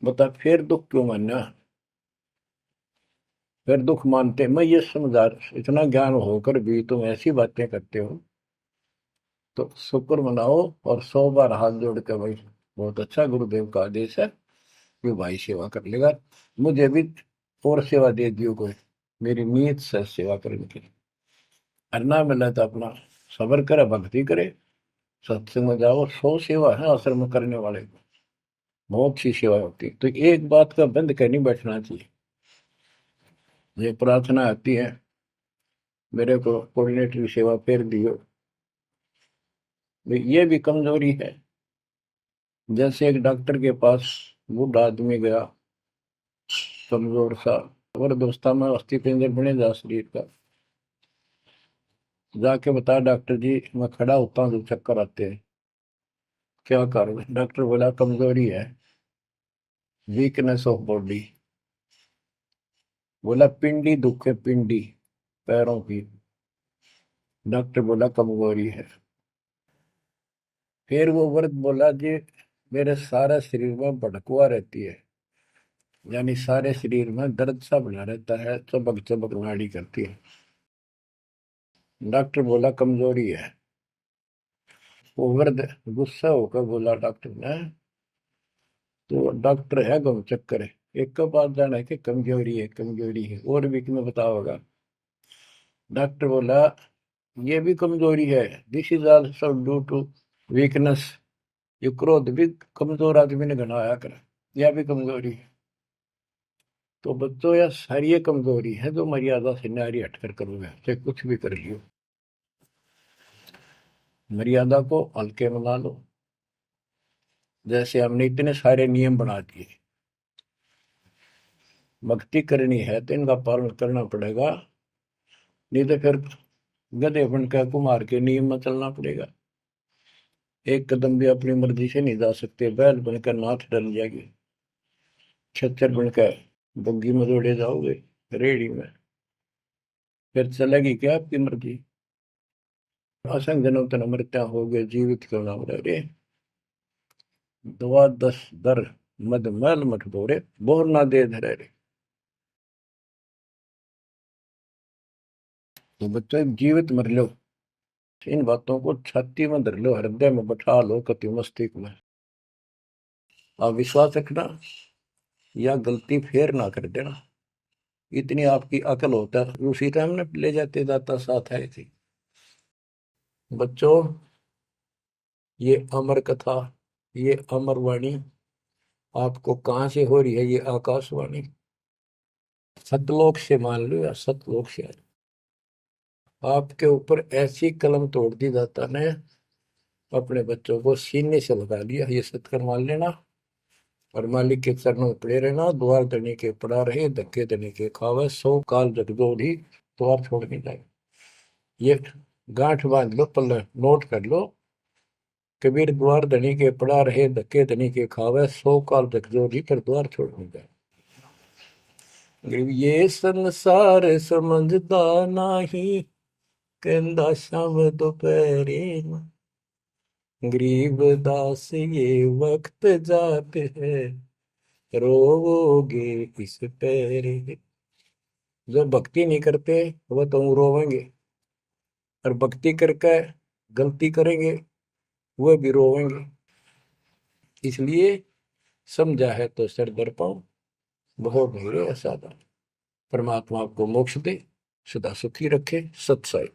बता फिर दुख क्यों मानना, फिर दुख मानते। मैं ये समझा, इतना ज्ञान होकर भी तुम ऐसी बातें करते हो, तो शुक्र मनाओ और 100 बार हाथ जोड़ के भाई बहुत अच्छा, गुरुदेव का आदेश है कि भाई सेवा कर लेगा, मुझे भी और सेवा दे दियो कोई, मेरी नीयत से सेवा करने की। अन्ना मिला तो अपना सबर करे, भक्ति करे, सत्संग में जाओ। 100 सेवा है आश्रम में करने वाले को, बहुत सी सेवा होती है। तो एक बात का बंद कर नहीं बैठना चाहिए। ये प्रार्थना आती है, मेरे को कोऑर्डिनेटर की सेवा फेर दियो, ये भी कमजोरी है। जैसे एक डॉक्टर के पास बूढ़ा आदमी गया, कमजोर सा, और दोस्ता में अस्थि पिंजर बने जा शरीर का, जाके बता डॉक्टर जी मैं खड़ा होता हूँ तो चक्कर आते हैं, क्या करूँ। डॉक्टर बोला कमजोरी है, वीकनेस ऑफ बॉडी। बोला पिंडी दुख है, पिंडी पैरों की। डॉक्टर बोला कमजोरी है। फिर वो वर्द बोला जी मेरे सारे शरीर में भड़कुआ रहती है, यानी सारे शरीर में दर्द सा बना रहता है, चबक चबक नाड़ी करती है। डॉक्टर बोला कमजोरी है। वो वर्द गुस्सा होकर बोला डॉक्टर ने तो डॉक्टर है गम चक्कर है, एक का बात जाना है कि कमजोरी है कमजोरी है, और भी तुम्हें बताओगा। डॉक्टर बोला ये भी कमजोरी है, this is also due to weakness. ये क्रोध भी कमजोर आदमी ने घना आया कर, यह भी कमजोरी है। तो बच्चों यह सारी ये कमजोरी है जो मर्यादा से नारी हटकर करोगे, चाहे कुछ भी कर लियो। मर्यादा को हल्के में ला लो। जैसे हमने इतने सारे नियम बना दिए, भक्ति करनी है तो इनका पालन करना पड़ेगा, नहीं तो फिर गधे बनकर कुमार के नियम में चलना पड़ेगा। एक कदम भी अपनी मर्जी से नहीं जा सकते, बैल बनकर नाथ डल जाएगी, छच्चर बनकर बग्गी में दौड़े जाओगे रेड़ी में, फिर चलेगी क्या आपकी मर्जी। असंग जन्म तन मृत्या हो गए जीवित क्यों नाम रे, दुआ दस दर मद मैल मठ बोरे, बोर ना दे धरे रे। तो बच्चों जीवित मर लो, इन बातों को छाती में धर लो, हृदय में बैठा लो, कति मस्तिष्क में। आप विश्वास रखना, या गलती फेर ना कर देना, इतनी आपकी अकल होता है। उसी टाइम ने ले जाते जाता साथ आए थे। बच्चों ये अमर कथा, ये अमर वाणी आपको कहां से हो रही है, ये आकाशवाणी सतलोक से मान लो, या सतलोक से आपके ऊपर ऐसी कलम तोड़ दी दाता ने, अपने बच्चों को सीने से लगा लिया, ये सत्कर मान लेना। और मालिक के चरणों में पड़े रहना, द्वार धनी के पड़ा रहे, धक्के धनी के खावे, सौ काल जगदोड़ी द्वार छोड़ नहीं जाए। ये गांठ बांध लो, पल्ले नोट कर लो। कबीर द्वार धनी के पड़ा रहे, धक्के धनी के खावे, सौ काल जगदोड़ी पर द्वार छोड़ नहीं जाए। ये संसार समझदा नाही, कहंदा शाम दोपहरे, गरीब दास ये वक्त जाते है, रोवोगे इस पैरे। जो भक्ति नहीं करते वह तो रोवेंगे, और भक्ति करके गलती करेंगे वह भी रोवेंगे। इसलिए समझा है तो सर दर पाओ, बहुत धीरे असाधा। परमात्मा आपको मोक्ष दे, सदा सुखी रखे। सत्संग।